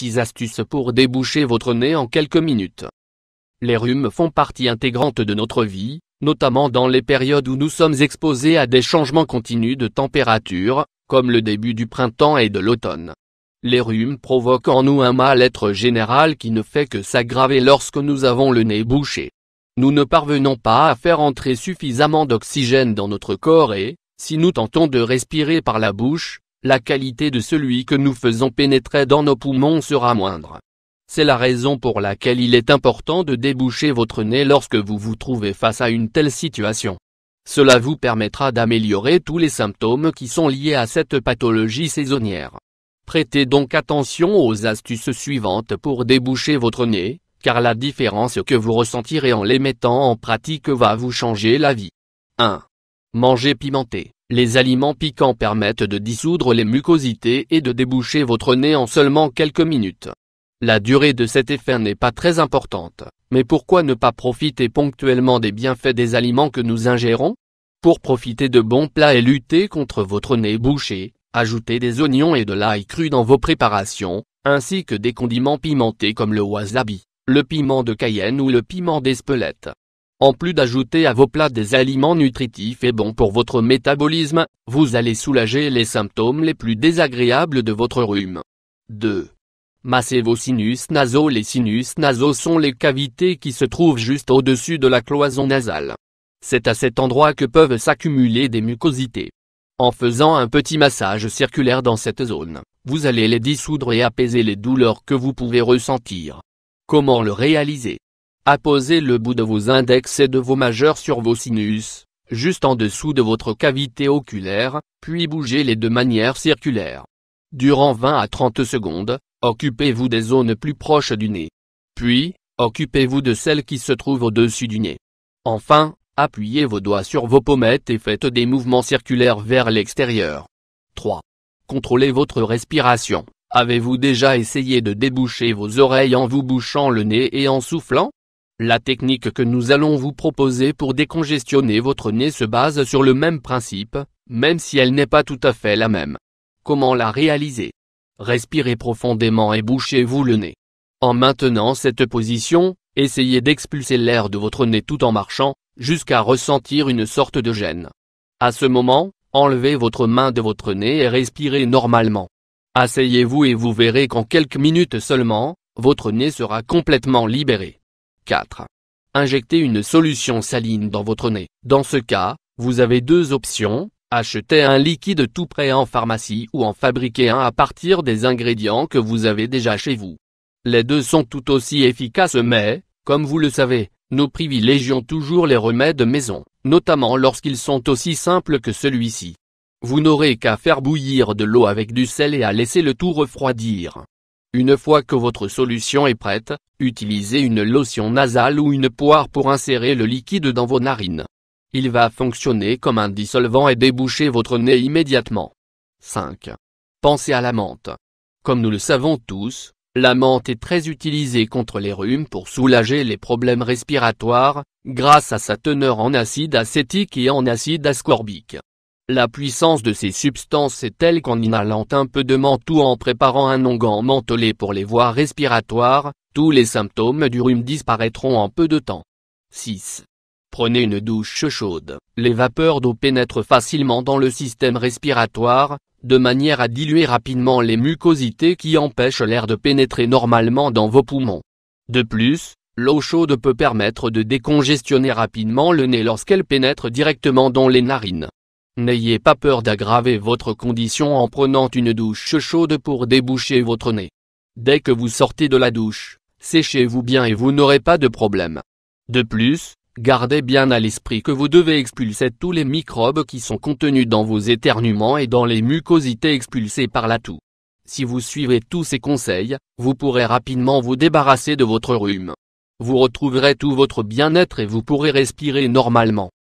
6 astuces pour déboucher votre nez en quelques minutes. Les rhumes font partie intégrante de notre vie, notamment dans les périodes où nous sommes exposés à des changements continus de température, comme le début du printemps et de l'automne. Les rhumes provoquent en nous un mal-être général qui ne fait que s'aggraver lorsque nous avons le nez bouché. Nous ne parvenons pas à faire entrer suffisamment d'oxygène dans notre corps et, si nous tentons de respirer par la bouche, la qualité de celui que nous faisons pénétrer dans nos poumons sera moindre. C'est la raison pour laquelle il est important de déboucher votre nez lorsque vous vous trouvez face à une telle situation. Cela vous permettra d'améliorer tous les symptômes qui sont liés à cette pathologie saisonnière. Prêtez donc attention aux astuces suivantes pour déboucher votre nez, car la différence que vous ressentirez en les mettant en pratique va vous changer la vie. 1. Manger pimenté. Les aliments piquants permettent de dissoudre les mucosités et de déboucher votre nez en seulement quelques minutes. La durée de cet effet n'est pas très importante, mais pourquoi ne pas profiter ponctuellement des bienfaits des aliments que nous ingérons? Pour profiter de bons plats et lutter contre votre nez bouché, ajoutez des oignons et de l'ail cru dans vos préparations, ainsi que des condiments pimentés comme le wasabi, le piment de Cayenne ou le piment d'Espelette. En plus d'ajouter à vos plats des aliments nutritifs et bons pour votre métabolisme, vous allez soulager les symptômes les plus désagréables de votre rhume. 2. Massez vos sinus nasaux. Les sinus nasaux sont les cavités qui se trouvent juste au-dessus de la cloison nasale. C'est à cet endroit que peuvent s'accumuler des mucosités. En faisant un petit massage circulaire dans cette zone, vous allez les dissoudre et apaiser les douleurs que vous pouvez ressentir. Comment le réaliser? Apposez le bout de vos index et de vos majeurs sur vos sinus, juste en dessous de votre cavité oculaire, puis bougez-les de manière circulaire. Durant 20 à 30 secondes, occupez-vous des zones plus proches du nez. Puis, occupez-vous de celles qui se trouvent au-dessus du nez. Enfin, appuyez vos doigts sur vos pommettes et faites des mouvements circulaires vers l'extérieur. 3. Contrôlez votre respiration. Avez-vous déjà essayé de déboucher vos oreilles en vous bouchant le nez et en soufflant? La technique que nous allons vous proposer pour décongestionner votre nez se base sur le même principe, même si elle n'est pas tout à fait la même. Comment la réaliser? Respirez profondément et bouchez-vous le nez. En maintenant cette position, essayez d'expulser l'air de votre nez tout en marchant, jusqu'à ressentir une sorte de gêne. À ce moment, enlevez votre main de votre nez et respirez normalement. Asseyez-vous et vous verrez qu'en quelques minutes seulement, votre nez sera complètement libéré. 4. Injectez une solution saline dans votre nez. Dans ce cas, vous avez deux options, acheter un liquide tout prêt en pharmacie ou en fabriquer un à partir des ingrédients que vous avez déjà chez vous. Les deux sont tout aussi efficaces mais, comme vous le savez, nous privilégions toujours les remèdes maison, notamment lorsqu'ils sont aussi simples que celui-ci. Vous n'aurez qu'à faire bouillir de l'eau avec du sel et à laisser le tout refroidir. Une fois que votre solution est prête, utilisez une lotion nasale ou une poire pour insérer le liquide dans vos narines. Il va fonctionner comme un dissolvant et déboucher votre nez immédiatement. 5. Pensez à la menthe. Comme nous le savons tous, la menthe est très utilisée contre les rhumes pour soulager les problèmes respiratoires, grâce à sa teneur en acide acétique et en acide ascorbique. La puissance de ces substances est telle qu'en inhalant un peu de menthe ou en préparant un onguent mentholé pour les voies respiratoires, tous les symptômes du rhume disparaîtront en peu de temps. 6. Prenez une douche chaude. Les vapeurs d'eau pénètrent facilement dans le système respiratoire, de manière à diluer rapidement les mucosités qui empêchent l'air de pénétrer normalement dans vos poumons. De plus, l'eau chaude peut permettre de décongestionner rapidement le nez lorsqu'elle pénètre directement dans les narines. N'ayez pas peur d'aggraver votre condition en prenant une douche chaude pour déboucher votre nez. Dès que vous sortez de la douche, séchez-vous bien et vous n'aurez pas de problème. De plus, gardez bien à l'esprit que vous devez expulser tous les microbes qui sont contenus dans vos éternuements et dans les mucosités expulsées par la toux. Si vous suivez tous ces conseils, vous pourrez rapidement vous débarrasser de votre rhume. Vous retrouverez tout votre bien-être et vous pourrez respirer normalement.